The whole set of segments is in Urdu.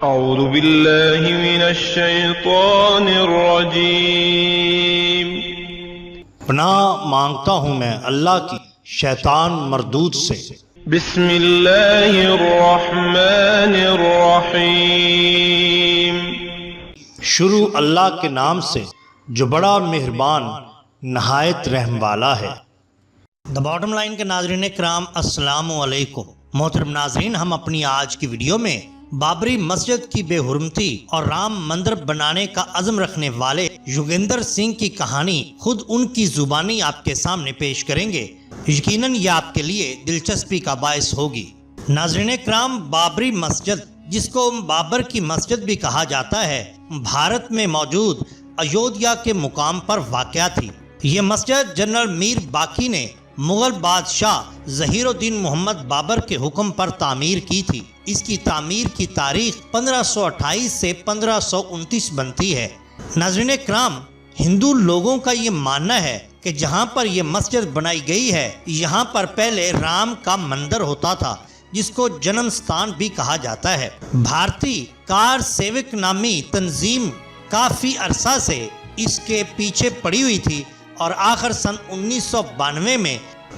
اعوذ باللہ من الشیطان الرجیم۔ پناہ مانگتا ہوں میں اللہ کی شیطان مردود سے۔ بسم اللہ الرحمن الرحیم۔ شروع اللہ کے نام سے جو بڑا مہربان نہایت رحم والا ہے۔ دا باٹم لائن کے ناظرین کرام، السلام علیکم۔ محترم ناظرین، ہم اپنی آج کی ویڈیو میں بابری مسجد کی بے حرمتی اور رام مندر بنانے کا عزم رکھنے والے یوگیندر سنگھ کی کہانی خود ان کی زبانی آپ کے سامنے پیش کریں گے۔ یقیناً یہ آپ کے لیے دلچسپی کا باعث ہوگی۔ ناظرین کرام، بابری مسجد، جس کو بابر کی مسجد بھی کہا جاتا ہے، بھارت میں موجود ایودھیا کے مقام پر واقع تھی۔ یہ مسجد جنرل میر باقی نے مغل بادشاہ ظہیر الدین محمد بابر کے حکم پر تعمیر کی تھی۔ اس کی تعمیر کی تاریخ 1528 سے 1529 بنتی ہے۔ ناظرین کرام، ہندو لوگوں کا یہ ماننا ہے کہ جہاں پر یہ مسجد بنائی گئی ہے، یہاں پر پہلے رام کا مندر ہوتا تھا، جس کو جنم ستان بھی کہا جاتا ہے۔ بھارتی کار سیوک نامی تنظیم کافی عرصہ سے اس کے پیچھے پڑی ہوئی تھی اور آخر سن 1992 میں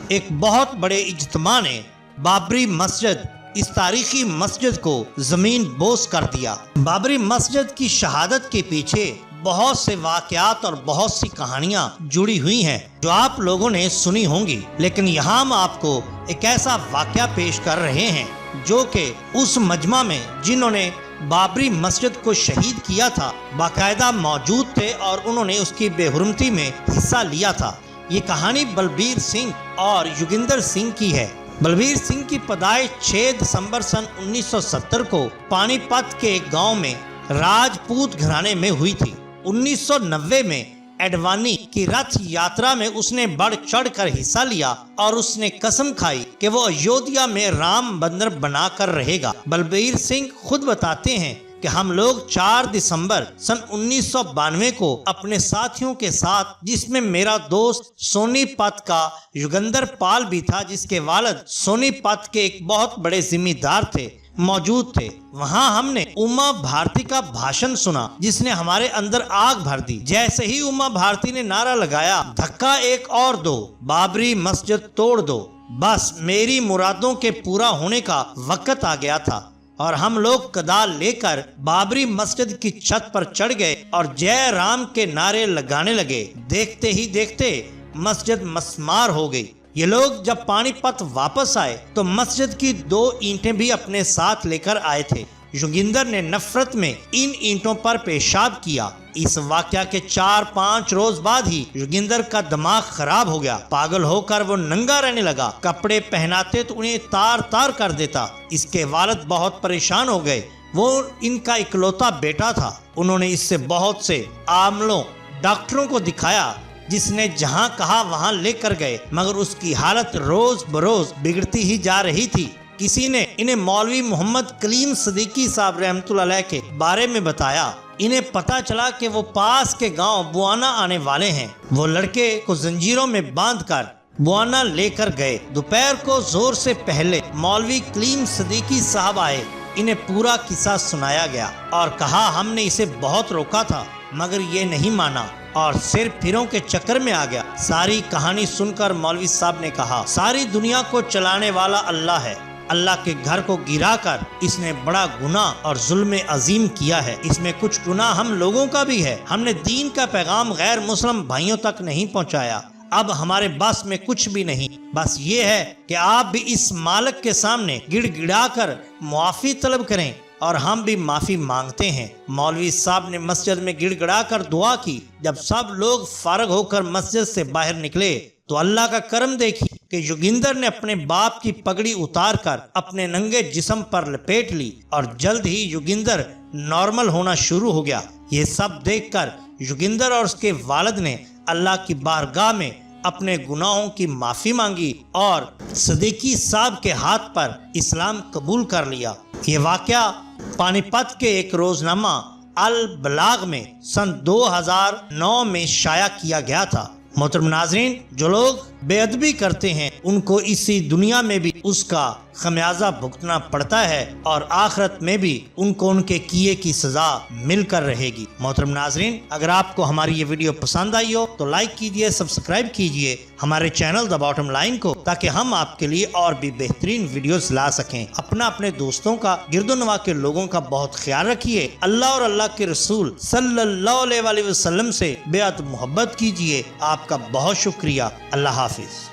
ایک بہت بڑے اجتماع نے بابری مسجد، اس تاریخی مسجد کو زمین بوس کر دیا۔ بابری مسجد کی شہادت کے پیچھے بہت سے واقعات اور بہت سی کہانیاں جڑی ہوئی ہیں جو آپ لوگوں نے سنی ہوں گی، لیکن یہاں ہم آپ کو ایک ایسا واقعہ پیش کر رہے ہیں جو کہ اس مجمع میں جنہوں نے بابری مسجد کو شہید کیا تھا باقاعدہ موجود تھے اور انہوں نے اس کی بے حرمتی میں حصہ لیا تھا۔ یہ کہانی بلبیر سنگھ اور یوگیندر سنگھ کی ہے۔ بلبیر سنگھ کی پیدائش 6 دسمبر سن 1970 کو پانی پت کے ایک گاؤں میں راجپوت گھرانے میں ہوئی تھی۔ 1990 میں ایڈوانی کی رتھ یاترا میں اس نے بڑھ چڑھ کر حصہ لیا اور اس نے قسم کھائی کہ وہ ایودھیا میں رام مندر بنا کر رہے گا۔ بلبیر سنگھ خود بتاتے ہیں کہ ہم لوگ 4 دسمبر سن 1992 کو اپنے ساتھیوں کے ساتھ، جس میں میرا دوست سونی پت کا یوگندر پال بھی تھا، جس کے والد سونی پت کے ایک بہت بڑے ذمہ دار تھے، موجود تھے۔ وہاں ہم نے اما بھارتی کا بھاشن سنا جس نے ہمارے اندر آگ بھر دی۔ جیسے ہی اما بھارتی نے نعرہ لگایا، دھکا ایک اور دو، بابری مسجد توڑ دو، بس میری مرادوں کے پورا ہونے کا وقت آ گیا تھا اور ہم لوگ کدال لے کر بابری مسجد کی چھت پر چڑھ گئے اور جے رام کے نعرے لگانے لگے۔ دیکھتے ہی دیکھتے مسجد مسمار ہو گئی۔ یہ لوگ جب پانی پت واپس آئے تو مسجد کی 2 اینٹیں بھی اپنے ساتھ لے کر آئے تھے۔ یوگیندر نے نفرت میں ان اینٹوں پر پیشاب کیا۔ اس واقعہ کے 4-5 روز بعد ہی یوگیندر کا دماغ خراب ہو گیا۔ پاگل ہو کر وہ ننگا رہنے لگا۔ کپڑے پہناتے تو انہیں تار تار کر دیتا۔ اس کے والد بہت پریشان ہو گئے۔ وہ ان کا اکلوتا بیٹا تھا۔ انہوں نے اس سے بہت سے عاملوں، ڈاکٹروں کو دکھایا، جس نے جہاں کہا وہاں لے کر گئے، مگر اس کی حالت روز بروز بگڑتی ہی جا رہی تھی۔ کسی نے انہیں مولوی محمد کلیم صدیقی صاحب رحمۃ اللہ علیہ کے بارے میں بتایا۔ انہیں پتا چلا کہ وہ پاس کے گاؤں بوانا آنے والے ہیں۔ وہ لڑکے کو زنجیروں میں باندھ کر بوانا لے کر گئے۔ دوپہر کو زور سے پہلے مولوی کلیم صدیقی صاحب آئے۔ انہیں پورا قصہ سنایا گیا اور کہا ہم نے اسے بہت روکا تھا مگر یہ نہیں مانا اور صرف پھروں کے چکر میں آ گیا۔ ساری کہانی سن کر مولوی صاحب نے کہا ساری دنیا کو چلانے والا اللہ ہے۔ اللہ کے گھر کو گرا کر اس نے بڑا گناہ اور ظلم عظیم کیا ہے۔ اس میں کچھ گناہ ہم لوگوں کا بھی ہے۔ ہم نے دین کا پیغام غیر مسلم بھائیوں تک نہیں پہنچایا۔ اب ہمارے بس میں کچھ بھی نہیں، بس یہ ہے کہ آپ بھی اس مالک کے سامنے گڑ گڑا کر معافی طلب کریں اور ہم بھی معافی مانگتے ہیں۔ مولوی صاحب نے مسجد میں گڑ گڑا کر دعا کی۔ جب سب لوگ فارغ ہو کر مسجد سے باہر نکلے تو اللہ کا کرم دیکھی کہ یوگیندر نے اپنے باپ کی پگڑی اتار کر اپنے ننگے جسم پر لپیٹ لی اور جلد ہی یوگیندر نارمل ہونا شروع ہو گیا۔ یہ سب دیکھ کر یوگیندر اور اس کے والد نے اللہ کی بارگاہ میں اپنے گناہوں کی معافی مانگی اور صدیقی صاحب کے ہاتھ پر اسلام قبول کر لیا۔ یہ واقعہ پانی پت کے ایک روزنامہ البلاغ میں سن 2009 میں شائع کیا گیا تھا۔ محترم ناظرین، جو لوگ بے ادبی کرتے ہیں ان کو اسی دنیا میں بھی اس کا خمیازہ بھگتنا پڑتا ہے اور آخرت میں بھی ان کو ان کے کیے کی سزا مل کر رہے گی۔ محترم ناظرین، اگر آپ کو ہماری یہ ویڈیو پسند آئی ہو تو لائک کیجئے، سبسکرائب کیجئے ہمارے چینل دی باٹم لائن کو، تاکہ ہم آپ کے لیے اور بھی بہترین ویڈیوز لا سکیں۔ اپنے دوستوں کا، گرد و نواح کے لوگوں کا بہت خیال رکھیے۔ اللہ اور اللہ کے رسول صلی اللہ علیہ وسلم سے بیعت محبت کیجئے۔ آپ کا بہت شکریہ۔ اللہ حافظ۔